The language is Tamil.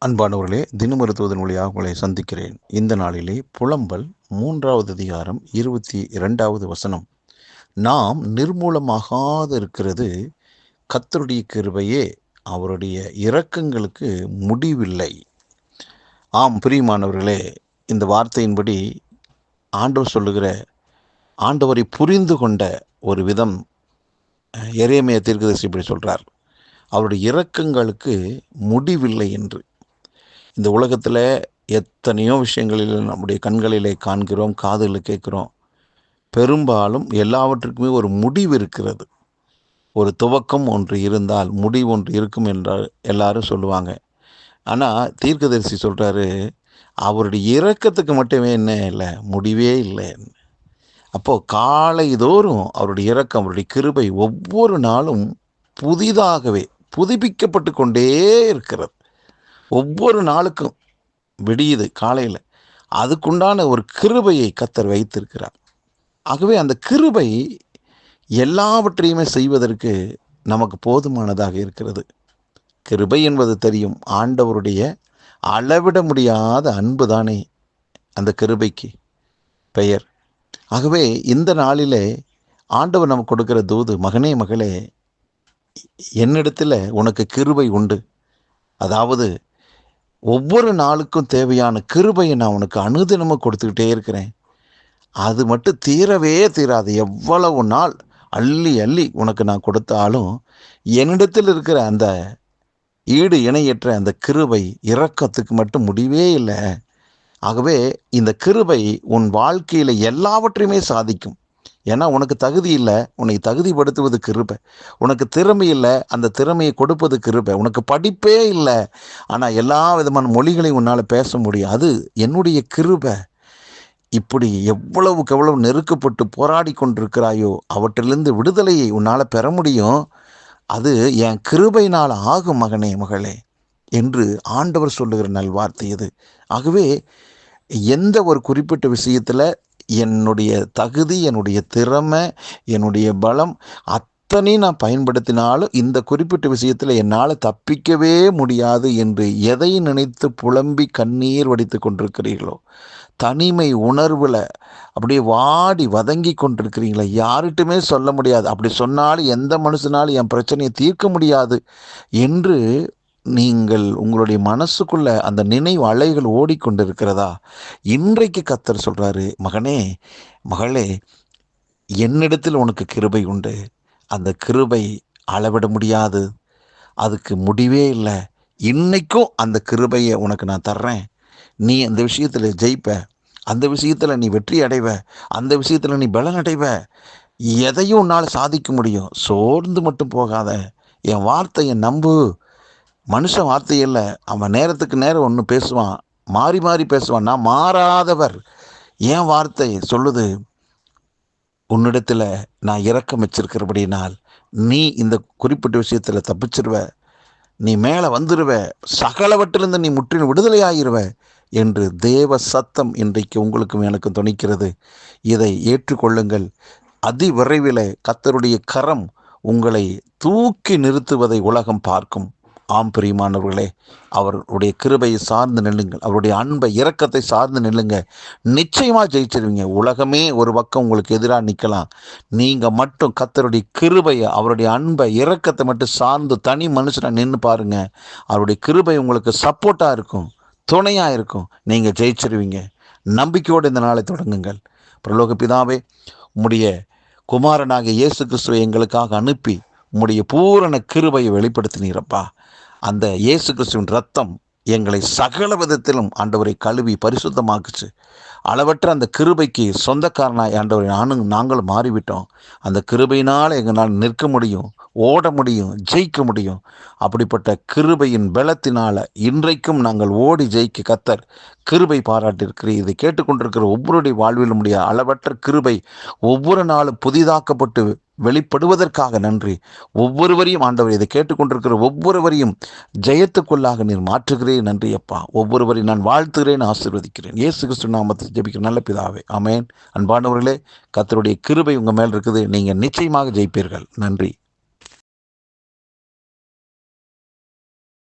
அன்பானவர்களே, தினமருத்துவதன் வழியாக உங்களை சந்திக்கிறேன். இந்த நாளிலே புலம்பல் 3வது அதிகாரம் 22வது வசனம். நாம் நிர்மூலமாகாது இருக்கிறது கர்த்தருடைய கிருபையே, அவருடைய இரக்கங்களுக்கு முடிவில்லை. ஆம் பிரியமானவர்களே, இந்த வார்த்தையின்படி ஆண்டவர் சொல்லுகிற, ஆண்டவரை புரிந்து கொண்ட ஒரு விதம் எரேமியா தீர்க்கதரிசி இப்படி சொல்கிறார், அவருடைய இரக்கங்களுக்கு முடிவில்லை என்று. இந்த உலகத்தில் எத்தனையோ விஷயங்களில் நம்முடைய கண்களிலே காண்கிறோம், காதுகளில் கேட்குறோம். பெரும்பாலும் எல்லாவற்றுக்குமே ஒரு முடிவு இருக்கிறது. ஒரு துவக்கம் ஒன்று இருந்தால் முடிவு ஒன்று இருக்கும் என்றால் எல்லாரும் சொல்லுவாங்க. ஆனால் தீர்க்கதரிசி சொல்கிறாரு, அவருடைய இரக்கத்துக்கு மட்டுமே என்ன இல்லை, முடிவே இல்லை. அப்போது காலைதோறும் அவருடைய இரக்கம், அவருடைய கிருபை ஒவ்வொரு நாளும் புதிதாகவே புதுப்பிக்கப்பட்டு கொண்டே இருக்கிறது. ஒவ்வொரு நாளுக்கும் விடியுது காலையில், அதுக்குண்டான ஒரு கிருபையை கர்த்தர் வைத்திருக்கிறார். ஆகவே அந்த கிருபை எல்லாவற்றையுமே செய்வதற்கு நமக்கு போதுமானதாக இருக்கிறது. கிருபை என்பது தெரியும், ஆண்டவருடைய அளவிட முடியாத அன்பு தானே அந்த கிருபைக்கு பெயர். ஆகவே இந்த நாளிலே ஆண்டவர் நமக்கு கொடுக்கிற தூது, மகனே மகளே, என்னிடத்தில் உனக்கு கிருபை உண்டு. அதாவது ஒவ்வொரு நாளுக்கும் தேவையான கிருபையை நான் உனக்கு அனுதினமும் கொடுத்துக்கிட்டே இருக்கிறேன். அது மட்டும் தீரவே தீராது. எவ்வளவு நாள் அள்ளி அள்ளி உனக்கு நான் கொடுத்தாலும் என்னிடத்தில் இருக்கிற அந்த ஈடு இணையற்ற அந்த கிருபை இரக்கத்துக்கு மட்டும் முடிவே இல்லை. ஆகவே இந்த கிருபை உன் வாழ்க்கையில் எல்லாவற்றையுமே சாதிக்கும். ஏன்னா உனக்கு தகுதி இல்லை, உன்னை தகுதிப்படுத்துவது கிருபை. உனக்கு திறமை இல்லை, அந்த திறமையை கொடுப்பது கிருபை. உனக்கு படிப்பே இல்லை, ஆனால் எல்லா விதமான மொழிகளையும் உன்னால் பேச முடியும், அது என்னுடைய கிருபை. இப்படி எவ்வளவுக்கு எவ்வளவு நெருக்கப்பட்டு போராடி கொண்டிருக்கிறாயோ அவற்றிலிருந்து விடுதலையை உன்னால் பெற முடியும். அது என் கிருபையினால் ஆகும் மகனே மகளே என்று ஆண்டவர் சொல்லுகிற நல்வார்த்தை இது. ஆகவே எந்த ஒரு குறிப்பிட்ட விஷயத்தில் என்னுடைய தகுதி, என்னுடைய திறமை, என்னுடைய பலம் அத்தனையும் நான் பயன்படுத்தினாலும் இந்த குறிப்பிட்ட விஷயத்தில் என்னால் தப்பிக்கவே முடியாது என்று எதை நினைத்து புலம்பி கண்ணீர் வடித்து கொண்டிருக்கிறீர்களோ, தனிமை உணர்வில் அப்படியே வாடி வதங்கி கொண்டிருக்கிறீங்களா, யார்கிட்டுமே சொல்ல முடியாது, அப்படி சொன்னாலும் எந்த மனுஷனாலும் என் பிரச்சனையை தீர்க்க முடியாது என்று நீங்கள் உங்களுடைய மனசுக்குள்ள அந்த நினைவு அலைகள் ஓடிக்கொண்டிருக்கிறதா, இன்றைக்கு கர்த்தர் சொல்கிறாரு, மகனே மகளே, என்னிடத்தில் உனக்கு கிருபை உண்டு. அந்த கிருபை அளவிட முடியாது, அதுக்கு முடிவே இல்லை. இன்னைக்கும் அந்த கிருபையை உனக்கு நான் தர்றேன். நீ அந்த விஷயத்தில் ஜெயிப்ப, அந்த விஷயத்தில் நீ வெற்றி அடைவ, அந்த விஷயத்தில் நீ பலன் அடைவ. எதையும் உன்னால் சாதிக்க முடியும். சோர்ந்து மட்டும் போகாத, என் வார்த்தையை நம்பு. மனுஷன் வார்த்தை இல்லை, அவன் நேரத்துக்கு நேரம் ஒன்று பேசுவான், மாறி மாறி பேசுவான். நான் மாறாதவர். என் வார்த்தை சொல்லுது, உன்னிடத்தில் நான் இரக்கம் வச்சிருக்கிறபடினால் நீ இந்த குறிப்பிட்ட விஷயத்தில் தப்பிச்சிருவ, நீ மேலே வந்துடுவ, சகலவற்றிலிருந்து நீ முற்றிலும் விடுதலையாகிருவ என்று தேவ சத்தம் இன்றைக்கு உங்களுக்கும் எனக்கும் துணிக்கிறது. இதை ஏற்றுக்கொள்ளுங்கள். அதிவிரைவில் கர்த்தருடைய கரம் உங்களை தூக்கி நிறுத்துவதை உலகம் பார்க்கும். ஆம் பிரியமானவர்களே, அவருடைய கிருபையை சார்ந்து நில்லுங்கள், அவருடைய அன்பை இரக்கத்தை சார்ந்து நில்லுங்க. நிச்சயமாக ஜெயிச்சிருவீங்க. உலகமே ஒரு பக்கம் உங்களுக்கு எதிராக நிற்கலாம், நீங்கள் மட்டும் கர்த்தருடைய கிருபையை, அவருடைய அன்பை இரக்கத்தை மட்டும் சார்ந்து தனி மனுஷனை நின்று பாருங்க. அவருடைய கிருபை உங்களுக்கு சப்போர்ட்டாக இருக்கும், துணையாக இருக்கும். நீங்கள் ஜெயிச்சிருவீங்க. நம்பிக்கையோடு இந்த நாளை தொடங்குங்கள். பரலோக பிதாவே, உம்முடைய குமாரனாகிய இயேசு கிறிஸ்துவை எங்களுக்காக அனுப்பி உம்முடைய பூரண கிருபையை வெளிப்படுத்தினீரப்பா. அந்த இயேசு கிறிஸ்துவின் ரத்தம் எங்களை சகல விதத்திலும் ஆண்டவரை கழுவி பரிசுத்தமாக்குச்சு. அளவற்ற அந்த கிருபைக்கு சொந்தக்காரனாய் ஆண்டவரை நாங்களும் மாறிவிட்டோம். அந்த கிருபையினால் எங்களால் நிற்க முடியும், ஓட முடியும், ஜெயிக்க முடியும். அப்படிப்பட்ட கிருபையின் பலத்தினால் இன்றைக்கும் நாங்கள் ஓடி ஜெயிக்க கர்த்தர் கிருபை பாராட்டியிருக்கிறீர். இதை கேட்டுக்கொண்டிருக்கிற ஒவ்வொருடைய வாழ்விலும் உடைய அளவற்ற கிருபை ஒவ்வொரு நாளும் புதிதாக்கப்பட்டு வெளிப்படுவதற்காக நன்றி. ஒவ்வொருவரையும் ஆண்டவர், இதை கேட்டுக்கொண்டிருக்கிற ஒவ்வொருவரையும் ஜெயத்துக்குள்ளாக நீர் மாற்றுகிறேன். நன்றி அப்பா. ஒவ்வொருவரையும் நான் வாழ்த்துகிறேன், ஆசீர்வதிக்கிறேன். இயேசு கிறிஸ்து நாமத்தில் ஜெபிக்கிற நல்ல பிதாவே, ஆமென். அன்பானவர்களே, கர்த்தருடைய கிருபை உங்கள் மேல் இருக்குது. நீங்கள் நிச்சயமாக ஜெயிப்பீர்கள். நன்றி.